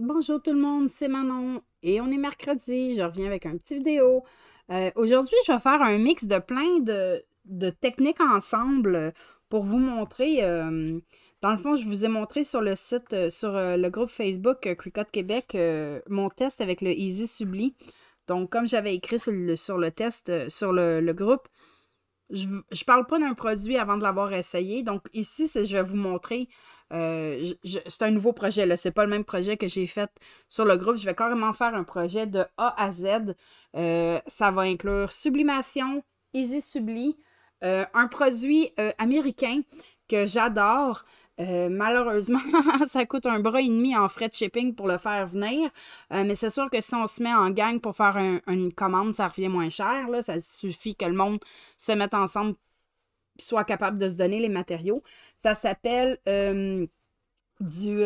Bonjour tout le monde, c'est Manon et on est mercredi. Je reviens avec un petit vidéo. Aujourd'hui, je vais faire un mix de plein de techniques ensemble pour vous montrer. Dans le fond, je vous ai montré sur le site, sur le groupe Facebook Cricut Québec, mon test avec le Easy Subli. Donc, comme j'avais écrit sur le test, sur le groupe, je parle pas d'un produit avant de l'avoir essayé. Donc ici, je vais vous montrer. C'est un nouveau projet, là. C'est pas le même projet que j'ai fait sur le groupe. Je vais carrément faire un projet de A à Z. Ça va inclure sublimation, Easy Subli, un produit américain que j'adore. Malheureusement, ça coûte un bras et demi en frais de shipping pour le faire venir. Mais c'est sûr que si on se met en gang pour faire une commande, ça revient moins cher. Là. Ça suffit que le monde se mette ensemble, soit capable de se donner les matériaux. Ça s'appelle du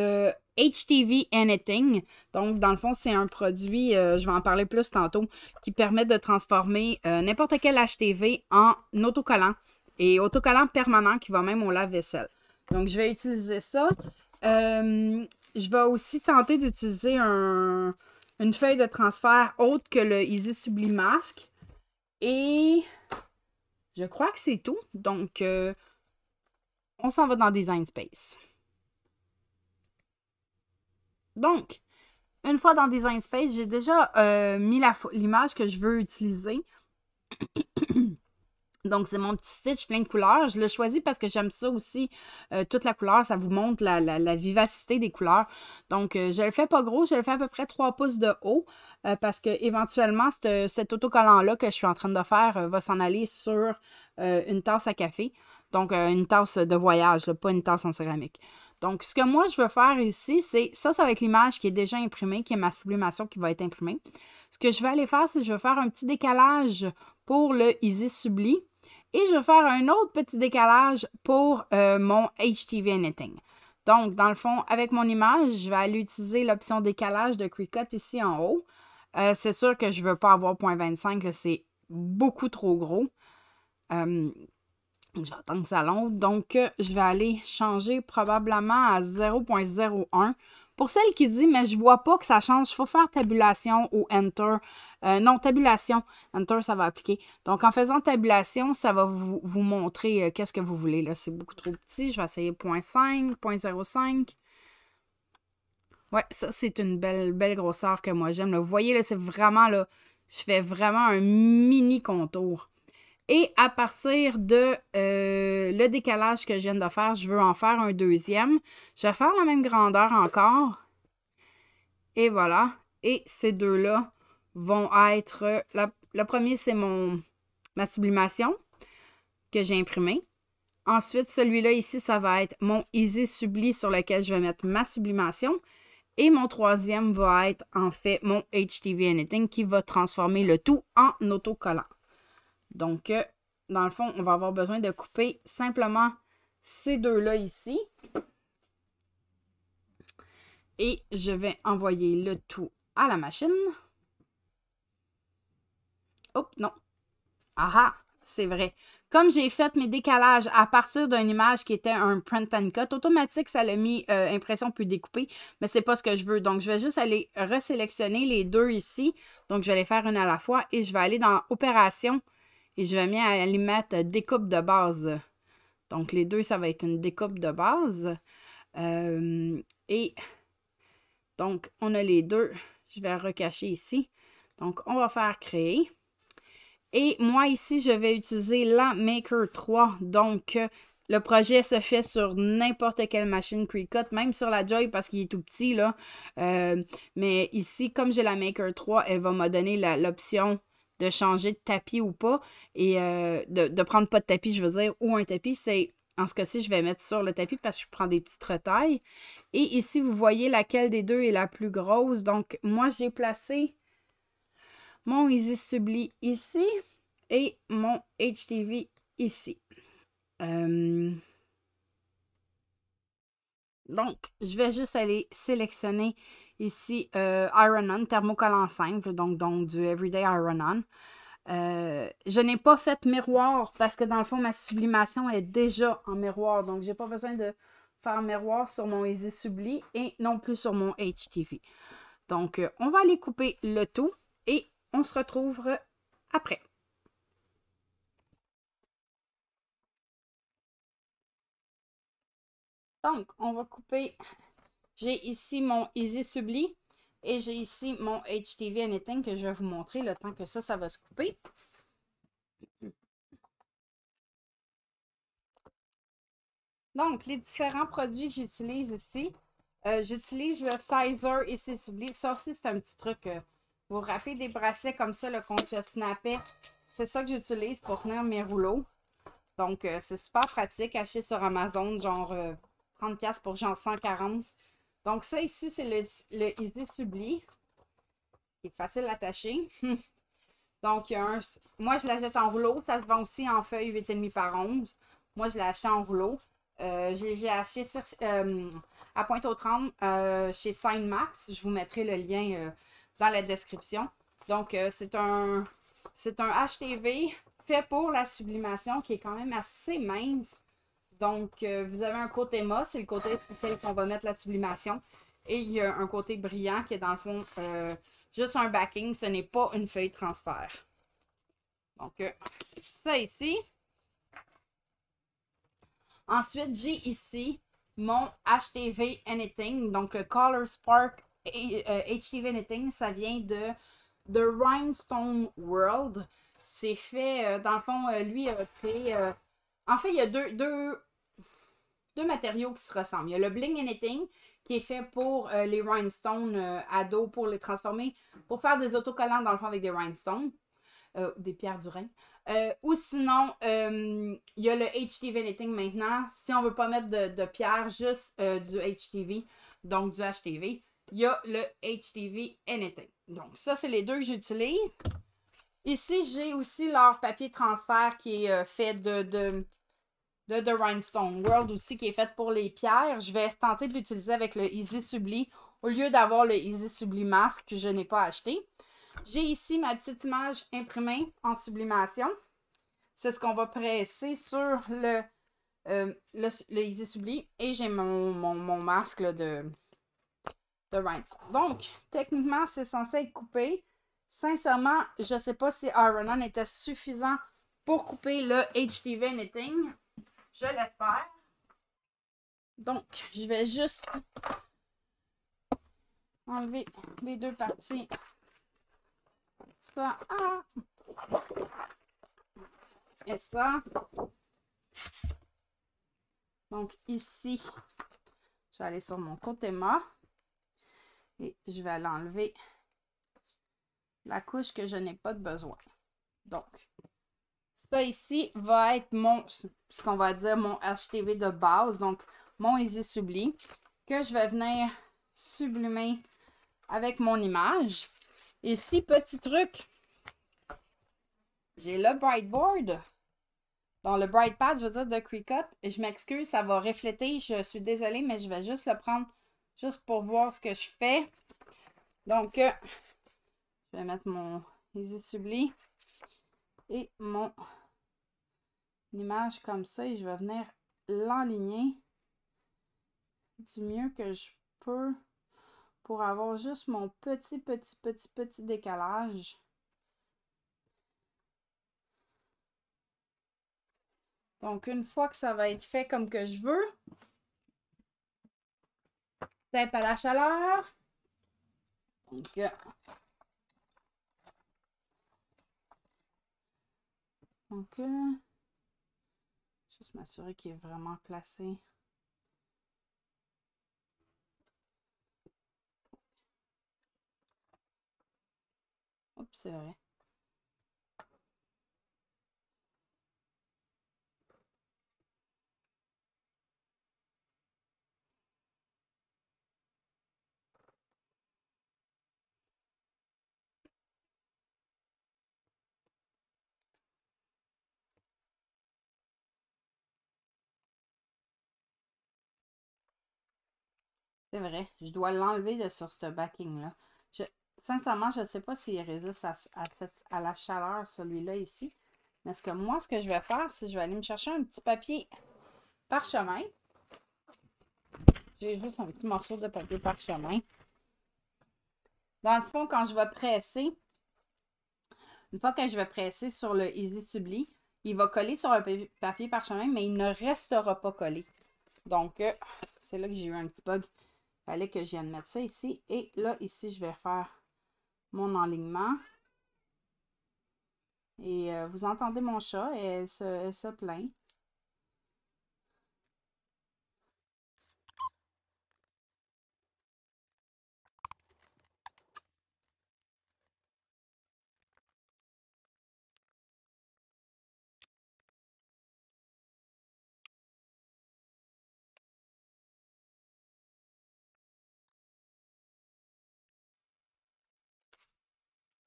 HTV Anything. Donc, dans le fond, c'est un produit, je vais en parler plus tantôt, qui permet de transformer n'importe quel HTV en autocollant et autocollant permanent qui va même au lave-vaisselle. Donc, je vais utiliser ça. Je vais aussi tenter d'utiliser une feuille de transfert autre que le Easy Sublimask. Et je crois que c'est tout. Donc, on s'en va dans Design Space. Donc, une fois dans Design Space, j'ai déjà mis l'image que je veux utiliser. Donc, c'est mon petit stitch plein de couleurs. Je l'ai choisi parce que j'aime ça aussi. Toute la couleur, ça vous montre la vivacité des couleurs. Donc, je le fais pas gros. Je le fais à peu près 3 pouces de haut parce que éventuellement, cet autocollant-là que je suis en train de faire va s'en aller sur une tasse à café. Donc, une tasse de voyage, là, pas une tasse en céramique. Donc, ce que moi, je veux faire ici, c'est ça va être l'image qui est déjà imprimée, qui est ma sublimation qui va être imprimée. Ce que je vais aller faire, c'est que je vais faire un petit décalage pour le Easy Subli. Et je vais faire un autre petit décalage pour mon HTV Anything. Donc, dans le fond, avec mon image, je vais aller utiliser l'option décalage de Cricut ici en haut. C'est sûr que je ne veux pas avoir 0.25, c'est beaucoup trop gros. J'attends que ça longe. Donc, je vais aller changer probablement à 0.01. Pour celle qui dit, mais je vois pas que ça change, il faut faire tabulation ou Enter. Non, tabulation. Enter, ça va appliquer. Donc, en faisant tabulation, ça va vous montrer qu'est-ce que vous voulez. Là, c'est beaucoup trop petit. Je vais essayer 0.5, 0.05. Ouais, ça, c'est une belle grosseur que moi j'aime. Vous voyez, là, c'est vraiment, là, je fais vraiment un mini contour. Et à partir de le décalage que je viens de faire, je veux en faire un deuxième. Je vais faire la même grandeur encore. Et voilà. Et ces deux-là vont être... le premier, c'est ma sublimation que j'ai imprimée. Ensuite, celui-là ici, ça va être mon Easy Subli sur lequel je vais mettre ma sublimation. Et mon troisième va être en fait mon HTV Anything qui va transformer le tout en autocollant. Donc, dans le fond, on va avoir besoin de couper simplement ces deux-là ici. Et je vais envoyer le tout à la machine. Hop, non. Ah, c'est vrai. Comme j'ai fait mes décalages à partir d'une image qui était un print and cut, automatique, ça l'a mis impression plus découpée, mais c'est pas ce que je veux. Donc, je vais juste aller resélectionner les deux ici. Donc, je vais les faire une à la fois et je vais aller dans Opération et je vais aller mettre découpe de base. Donc, les deux, ça va être une découpe de base. Et donc, on a les deux. Je vais recacher ici. Donc, on va faire créer. Et moi, ici, je vais utiliser la Maker 3. Donc, le projet se fait sur n'importe quelle machine Cricut, même sur la Joy parce qu'il est tout petit, là. Mais ici, comme j'ai la Maker 3, elle va me donner l'option de changer de tapis ou pas. Et de prendre pas de tapis, je veux dire, ou un tapis, c'est... En ce cas-ci, je vais mettre sur le tapis parce que je prends des petites retailles. Et ici, vous voyez laquelle des deux est la plus grosse. Donc, moi, j'ai placé mon Easy Subli ici et mon HTV ici. Donc, je vais juste aller sélectionner ici Iron-On, thermocollant simple, donc du Everyday Iron-On. Je n'ai pas fait miroir parce que dans le fond, ma sublimation est déjà en miroir. Donc, j'ai pas besoin de faire miroir sur mon Easy Subli et non plus sur mon HTV. Donc, on va aller couper le tout et on se retrouve après. Donc, on va couper. J'ai ici mon Easy Subli et j'ai ici mon HTV Anything que je vais vous montrer le temps que ça va se couper. Donc, les différents produits que j'utilise ici. J'utilise le Sizer Easy Subli. Ça aussi, c'est un petit truc. Vous rappelez des bracelets comme ça qu'on se snappait. C'est ça que j'utilise pour tenir mes rouleaux. Donc, c'est super pratique. Acheté sur Amazon, genre 30$ pour genre 140. Donc, ça ici, c'est le Easy Subli. Qui est facile à attacher. Donc, moi, je l'achète en rouleau. Ça se vend aussi en feuille 8,5 par 11. Moi, je l'ai acheté en rouleau. J'ai acheté à Pointe-aux-Trembles chez SignMax. Je vous mettrai le lien dans la description. Donc, c'est un HTV fait pour la sublimation qui est quand même assez mince. Donc, vous avez un côté mat, c'est le côté sur lequel on va mettre la sublimation. Et il y a un côté brillant qui est dans le fond juste un backing. Ce n'est pas une feuille transfert. Donc, ça ici. Ensuite, j'ai ici mon HTV Anything. Donc, Color Spark HTV Anything, ça vient de Rhinestone World. C'est fait, dans le fond, lui a créé... en fait, il y a deux matériaux qui se ressemblent. Il y a le Bling Anything, qui est fait pour les rhinestones à dos, pour les transformer, pour faire des autocollants, dans le fond, avec des rhinestones. Des pierres du Rhin. Ou sinon, il y a le HTV Anything maintenant. Si on ne veut pas mettre de pierres, juste du HTV, donc du HTV, il y a le HTV Anything. Donc, ça, c'est les deux que j'utilise. Ici, j'ai aussi leur papier transfert qui est fait de Rhinestone World aussi, qui est fait pour les pierres. Je vais tenter de l'utiliser avec le Easy Subli au lieu d'avoir le Easy Subli Mask que je n'ai pas acheté. J'ai ici ma petite image imprimée en sublimation. C'est ce qu'on va presser sur le Easy Subli. Et j'ai mon masque là, de Rhinestone. Donc, techniquement, c'est censé être coupé. Sincèrement, je ne sais pas si Iron-On était suffisant pour couper le HTV Anything. Je l'espère. Donc, je vais juste enlever les deux parties. Ça. Et ça. Donc, ici, je vais aller sur mon côté mat. Et je vais aller enlever la couche que je n'ai pas de besoin. Donc, ça ici va être ce qu'on va dire mon HTV de base. Donc, mon Easy Subli que je vais venir sublimer avec mon image. Ici, petit truc, j'ai le Brightboard. Dans le Brightpad, je veux dire de Cricut. Et je m'excuse, ça va refléter. Je suis désolée, mais je vais juste le prendre juste pour voir ce que je fais. Donc, je vais mettre mon Easy Subli et mon image comme ça. Et je vais venir l'enligner du mieux que je peux pour avoir juste mon petit décalage. Donc, une fois que ça va être fait comme que je veux, tape à la chaleur. Donc, juste m'assurer qu'il est vraiment placé. Oups, c'est vrai. C'est vrai, je dois l'enlever sur ce backing-là. Sincèrement, je ne sais pas s'il résiste à la chaleur, celui-là ici. Mais ce que je vais faire, c'est que je vais aller me chercher un petit papier parchemin. J'ai juste un petit morceau de papier parchemin. Dans le fond, quand je vais presser, une fois que je vais presser sur le Easy Subli, il va coller sur le papier parchemin, mais il ne restera pas collé. Donc, c'est là que j'ai eu un petit bug. Il fallait que je vienne mettre ça ici. Et là, ici, je vais faire mon enlignement. Et vous entendez mon chat, et elle se plaint.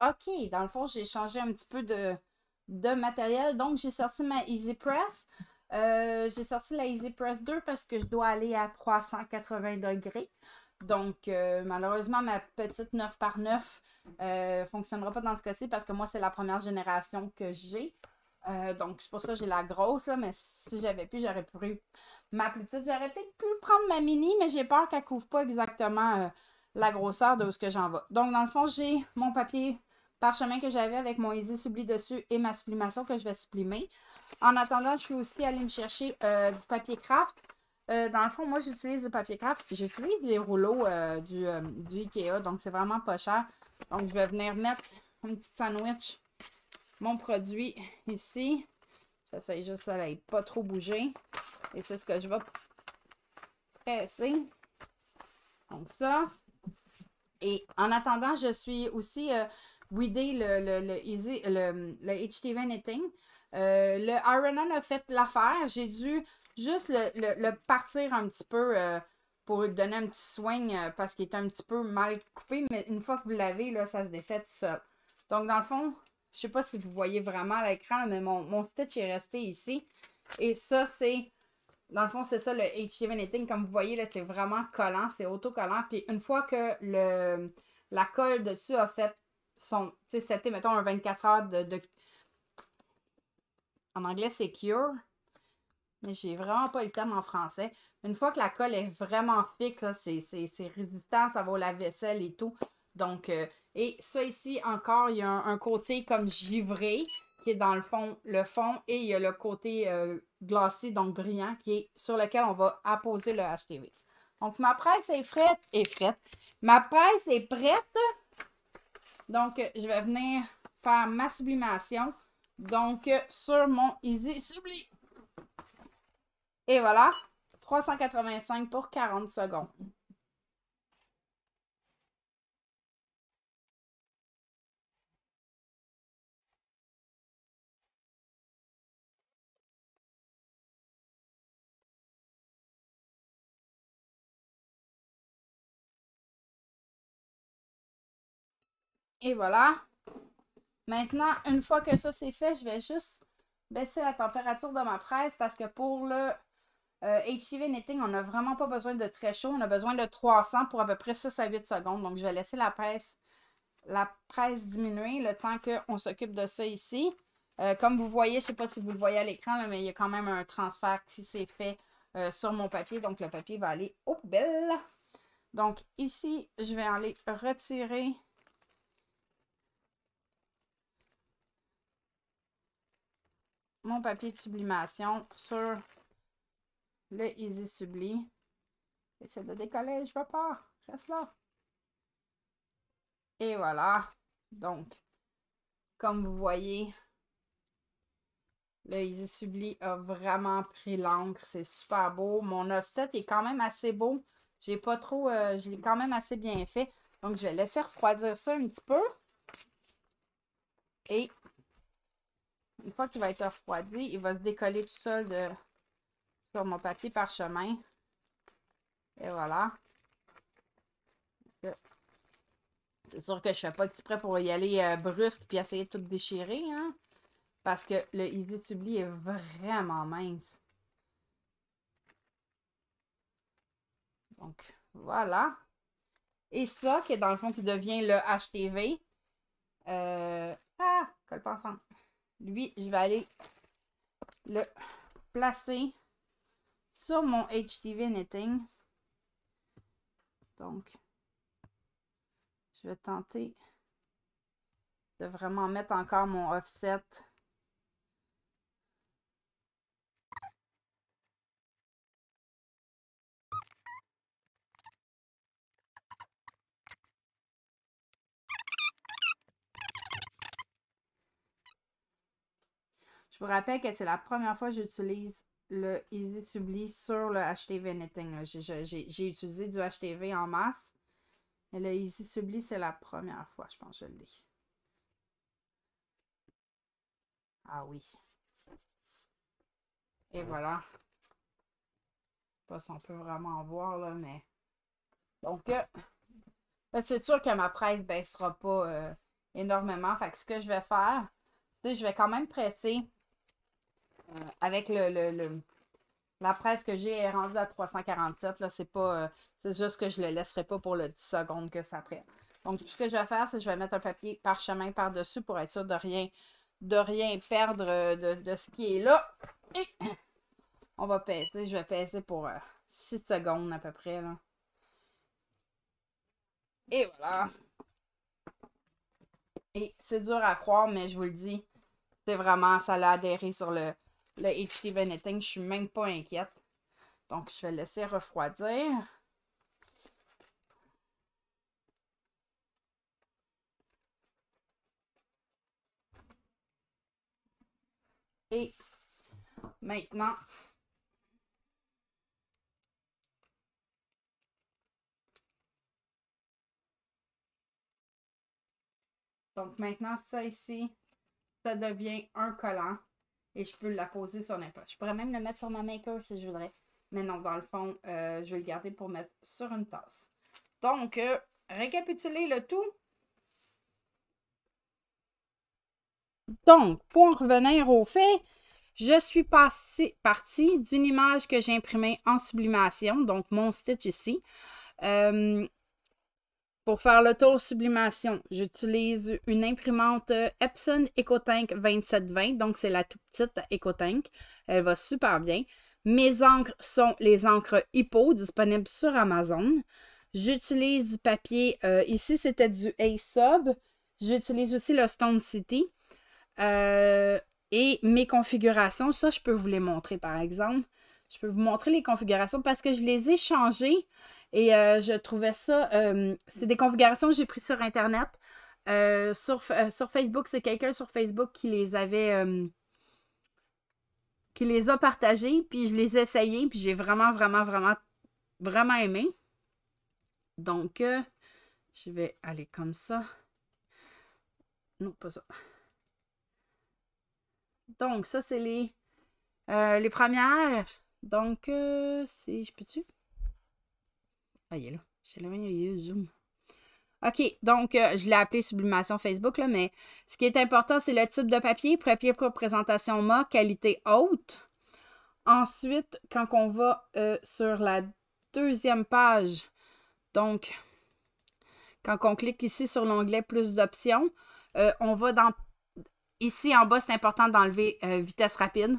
OK, dans le fond, j'ai changé un petit peu de matériel. Donc, j'ai sorti ma Easy Press. J'ai sorti la Easy Press 2 parce que je dois aller à 380 degrés. Donc, malheureusement, ma petite 9 par 9 ne fonctionnera pas dans ce cas-ci parce que moi, c'est la première génération que j'ai. Donc, c'est pour ça que j'ai la grosse, là, mais si j'avais pu, j'aurais pris ma plus petite. J'aurais peut-être pu prendre ma mini, mais j'ai peur qu'elle ne couvre pas exactement la grosseur de où ce que j'en vais. Donc, dans le fond, j'ai mon papier parchemin que j'avais avec mon Easy Subli dessus et ma sublimation que je vais sublimer. En attendant, je suis aussi allée me chercher du papier craft. Dans le fond, moi, j'utilise le papier craft. J'utilise les rouleaux du Ikea, donc c'est vraiment pas cher. Donc, je vais venir mettre un petit sandwich, mon produit ici. J'essaie juste ça n'aille pas trop bouger. Et c'est ce que je vais presser. Donc, ça. Et en attendant, je suis aussi weedé le HTV Knitting. Le Iron-On a fait l'affaire. J'ai dû juste le partir un petit peu pour lui donner un petit swing parce qu'il est un petit peu mal coupé. Mais une fois que vous l'avez, là, ça se défait tout seul. Donc, dans le fond, je sais pas si vous voyez vraiment à l'écran, mais mon stitch est resté ici. Et ça, c'est dans le fond, c'est ça le HTV Knitting. Comme vous voyez, là, c'est vraiment collant, c'est autocollant. Puis une fois que la colle dessus a fait son. Tu sais, c'était, mettons, un 24 heures en anglais, c'est cure. Mais j'ai vraiment pas le terme en français. Une fois que la colle est vraiment fixe, c'est résistant, ça va au lave-vaisselle et tout. Donc, et ça ici, encore, il y a un côté comme givré qui est dans le fond, et il y a le côté glacé, donc brillant, qui est sur lequel on va apposer le HTV. Donc, ma presse est frette. Ma presse est prête. Donc, je vais venir faire ma sublimation. Donc, sur mon Easy Subli. Et voilà, 385 pour 40 secondes. Et voilà. Maintenant, une fois que ça c'est fait, je vais juste baisser la température de ma presse parce que pour le HTV Knitting, on n'a vraiment pas besoin de très chaud. On a besoin de 300 pour à peu près 6 à 8 secondes. Donc, je vais laisser la presse diminuer le temps qu'on s'occupe de ça ici. Comme vous voyez, je ne sais pas si vous le voyez à l'écran, là, mais il y a quand même un transfert qui s'est fait sur mon papier. Donc, le papier va aller aux poubelles. Donc, ici, je vais aller retirer mon papier de sublimation sur le Easy Subli. Essaye de décoller, je ne veux pas. Reste là. Et voilà. Donc, comme vous voyez, le Easy Subli a vraiment pris l'encre. C'est super beau. Mon offset est quand même assez beau. J'ai pas trop. Je l'ai quand même assez bien fait. Donc, je vais laisser refroidir ça un petit peu. Et une fois qu'il va être refroidi, il va se décoller tout seul sur mon papier parchemin. Et voilà. C'est sûr que je fais pas exprès pour y aller brusque puis essayer de tout déchirer, hein. Parce que le Easy Subli est vraiment mince. Donc, voilà. Et ça, qui est dans le fond, qui devient le HTV. Colle pas ensemble. Lui, je vais aller le placer sur mon HTV Knitting. Donc, je vais tenter de vraiment mettre encore mon offset. Je vous rappelle que c'est la première fois que j'utilise le Easy Subli sur le HTV Knitting. J'ai utilisé du HTV en masse. Mais le Easy Subli, c'est la première fois, je pense que je l'ai. Ah oui. Et voilà. Je sais pas si on peut vraiment en voir, là, mais... Donc, c'est sûr que ma presse baissera pas énormément. Fait que ce que je vais faire, c'est que je vais quand même presser avec la presse que j'ai est rendue à 347. Là, c'est pas. C'est juste que je ne le laisserai pas pour le 10 secondes que ça prend. Donc, ce que je vais faire, c'est que je vais mettre un papier parchemin par-dessus pour être sûr de rien perdre de ce qui est là. Et on va peser. Je vais peser pour 6 secondes à peu près. Là. Et voilà. Et c'est dur à croire, mais je vous le dis, c'est vraiment, ça l'a adhéré sur le HTV Knitting. Je suis même pas inquiète. Donc, je vais le laisser refroidir. Et maintenant, ça ici, ça devient un collant. Et je peux la poser sur n'importe. Je pourrais même le mettre sur ma maker si je voudrais. Mais non, dans le fond, je vais le garder pour mettre sur une tasse. Donc, récapituler le tout. Donc, pour revenir au fait, je suis partie d'une image que j'ai imprimée en sublimation, donc mon stitch ici. Pour faire le tour sublimation, j'utilise une imprimante Epson EcoTank 2720, donc c'est la toute petite EcoTank. Elle va super bien. Mes encres sont les encres Hippo, disponibles sur Amazon. J'utilise du papier, ici c'était du A-Sub. J'utilise aussi le Stone City. Et mes configurations, ça je peux vous les montrer par exemple. Je peux vous montrer les configurations parce que je les ai changées. Et je trouvais ça... c'est des configurations que j'ai prises sur Internet. Sur Facebook, c'est quelqu'un sur Facebook qui les avait... qui les a partagées. Puis je les ai essayées. Puis j'ai vraiment, vraiment, vraiment, vraiment aimé. Donc, je vais aller comme ça. Non, pas ça. Donc, ça, c'est les premières. Donc, c'est... Je peux-tu? Ah, il est là. Je l'ai mis zoom. OK, donc je l'ai appelé sublimation Facebook, là, mais ce qui est important, c'est le type de papier. Papier pour présentation MA, qualité haute. Ensuite, quand on va sur la deuxième page, donc, quand on clique ici sur l'onglet plus d'options, on va dans... Ici, en bas, c'est important d'enlever vitesse rapide.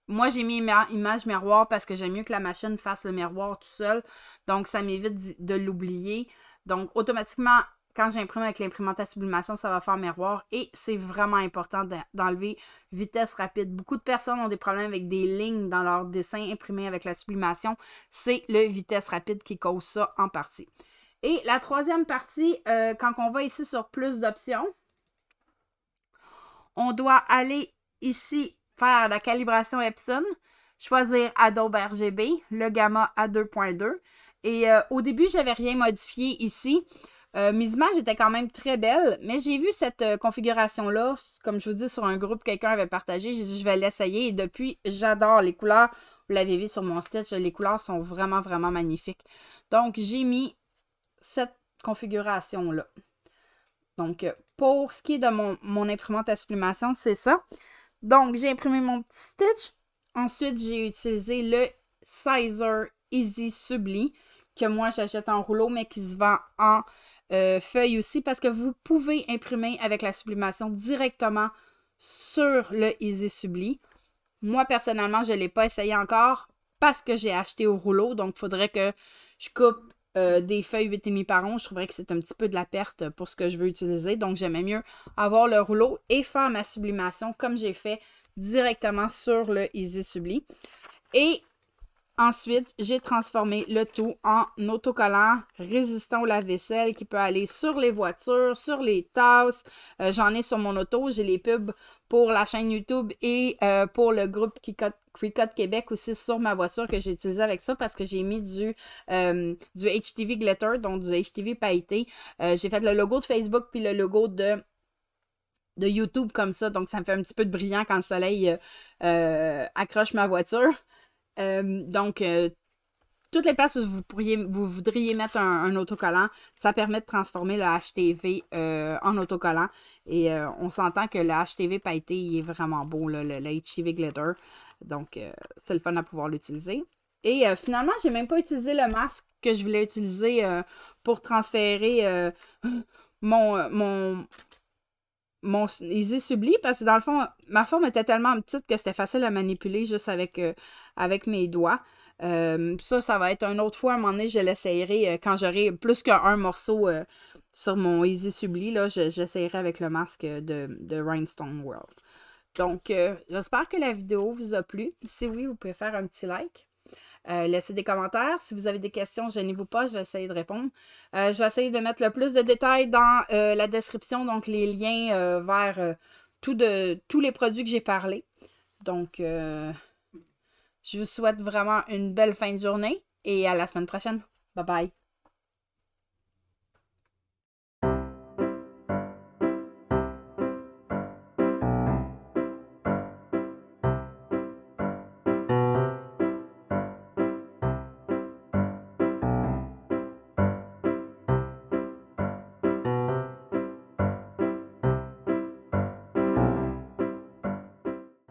Moi, j'ai mis image miroir parce que j'aime mieux que la machine fasse le miroir tout seul. Donc, ça m'évite de l'oublier. Donc, automatiquement, quand j'imprime avec l'imprimante à sublimation, ça va faire miroir. Et c'est vraiment important d'enlever vitesse rapide. Beaucoup de personnes ont des problèmes avec des lignes dans leur dessin imprimé avec la sublimation. C'est le vitesse rapide qui cause ça en partie. Et la troisième partie, quand on va ici sur plus d'options, on doit aller ici faire la calibration Epson, choisir Adobe RGB, le gamma à 2.2. Et au début, je n'avais rien modifié ici. Mes images étaient quand même très belles, mais j'ai vu cette configuration-là, comme je vous dis, sur un groupe, quelqu'un avait partagé. J'ai dit, je vais l'essayer. Et depuis, j'adore les couleurs. Vous l'avez vu sur mon stitch, les couleurs sont vraiment, vraiment magnifiques. Donc, j'ai mis cette configuration-là. Donc, pour ce qui est de mon imprimante à sublimation, c'est ça. Donc, j'ai imprimé mon petit stitch. Ensuite, j'ai utilisé le Sizer Easy Subli, que moi, j'achète en rouleau, mais qui se vend en feuille aussi, parce que vous pouvez imprimer avec la sublimation directement sur le Easy Subli. Moi, personnellement, je ne l'ai pas essayé encore parce que j'ai acheté au rouleau. Donc, il faudrait que je coupe des feuilles 8,5 par 11, je trouverais que c'est un petit peu de la perte pour ce que je veux utiliser. Donc, j'aimais mieux avoir le rouleau et faire ma sublimation comme j'ai fait directement sur le Easy Subli. Et ensuite, j'ai transformé le tout en autocollant résistant au lave-vaisselle qui peut aller sur les voitures, sur les tasses. J'en ai sur mon auto. J'ai les pubs pour la chaîne YouTube et pour le groupe Cricut Québec aussi sur ma voiture que j'ai utilisé avec ça parce que j'ai mis du HTV Glitter, donc du HTV pailleté. J'ai fait le logo de Facebook puis le logo de YouTube comme ça. Donc, ça me fait un petit peu de brillant quand le soleil accroche ma voiture. Donc, toutes les places où vous voudriez mettre un autocollant, ça permet de transformer le HTV en autocollant. Et on s'entend que le HTV pailleté, il est vraiment beau, là, le HTV Glitter. Donc, c'est le fun à pouvoir l'utiliser. Et finalement, j'ai même pas utilisé le masque que je voulais utiliser pour transférer mon Easy Subli parce que dans le fond, ma forme était tellement petite que c'était facile à manipuler juste avec mes doigts. Ça va être une autre fois. À un moment donné, je l'essayerai quand j'aurai plus qu'un morceau sur mon Easy Subli. Là, j'essayerai avec le masque de Rhinestone World. Donc, j'espère que la vidéo vous a plu. Si oui, vous pouvez faire un petit like. Laissez des commentaires. Si vous avez des questions, gênez-vous pas, je vais essayer de répondre. Je vais essayer de mettre le plus de détails dans la description, donc les liens vers tous les produits que j'ai parlé. Donc, je vous souhaite vraiment une belle fin de journée et à la semaine prochaine. Bye bye!